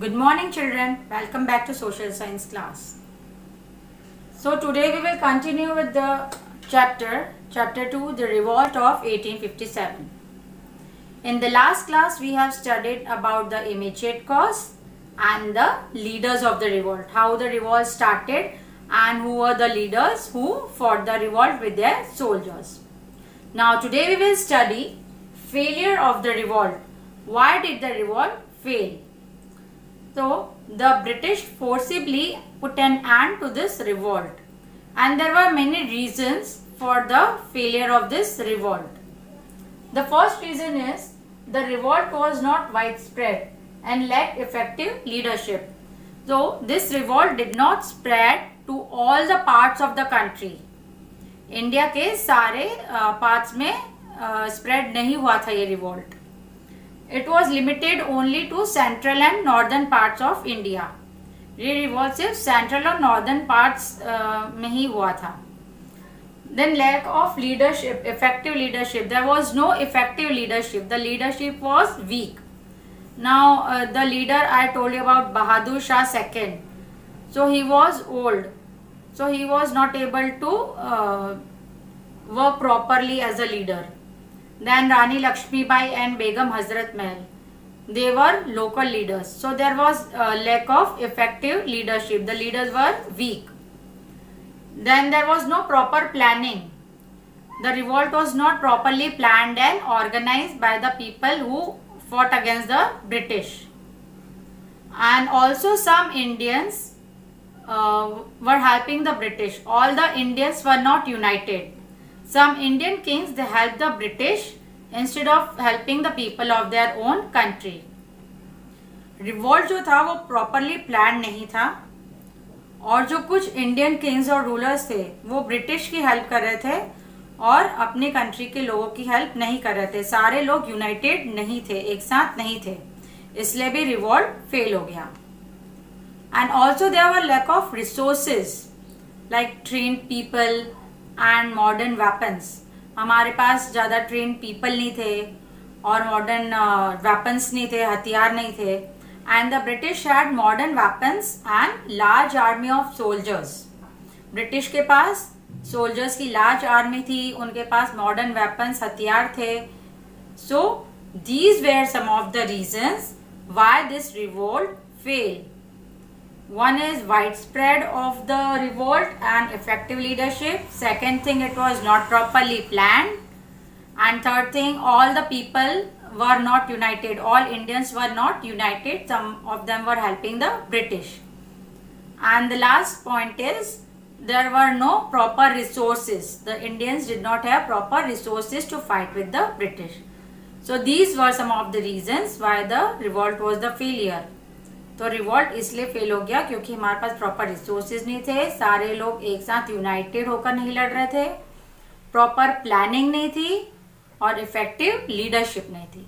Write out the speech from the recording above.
Good morning children, welcome back to social science class. So today we will continue with the chapter 2, the revolt of 1857. In the last class we have studied about the immediate cause and the leaders of the revolt, how the revolt started and who were the leaders who fought the revolt with their soldiers. Now today we will study failure of the revolt. Why did the revolt fail? So the British forcibly put an end to this revolt, and there were many reasons for the failure of this revolt. The first reason is the revolt was not widespread and lacked effective leadership. So this revolt did not spread to all the parts of the country. India के सारे parts में spread नहीं हुआ था ये revolt. It was limited only to central and northern parts of India. ये revolt सिर्फ central और नॉर्दर्न पार्ट्स में ही हुआ था. Then lack of leadership, effective leadership. There was no effective leadership. The leadership was weak. Now the leader I told you about, Bahadur Shah II. So he was old. So he was not able to work properly as a leader. Then Rani Lakshmi Bai and Begum Hazrat Mahal, they were local leaders. So there was a lack of effective leadership. The leaders were weak. Then there was no proper planning. The revolt was not properly planned and organized by the people who fought against the British. And also some Indians were helping the British. All the Indians were not united. Some Indian kings, they helped the British instead of helping the people of their own country. Revolt जो था वो properly planned नहीं था, और जो कुछ Indian Kings और rulers थे वो ब्रिटिश की हेल्प कर रहे थे और अपने कंट्री के लोगों की हेल्प नहीं कर रहे थे. सारे लोग यूनाइटेड नहीं थे, एक साथ नहीं थे, इसलिए भी रिवोल्ट फेल हो गया. And also there were lack of resources like trained people and modern weapons. हमारे पास ज़्यादा trained people नहीं थे और modern weapons नहीं थे, हथियार नहीं थे. And the British had modern weapons and large army of soldiers. British के पास soldiers की large army थी, उनके पास modern weapons, हथियार थे. So these were some of the reasons why this revolt failed. One is widespread of the revolt and effective leadership. Second thing, it was not properly planned. And third thing, all the people were not united. All Indians were not united. Some of them were helping the British. And the last point is, there were no proper resources. The Indians did not have proper resources to fight with the British. So these were some of the reasons why the revolt was the failure. तो revolt इसलिए fail हो गया क्योंकि हमारे पास proper resources नहीं थे, सारे लोग एक साथ यूनाइटेड होकर नहीं लड़ रहे थे, प्रॉपर प्लानिंग नहीं थी और इफेक्टिव लीडरशिप नहीं थी.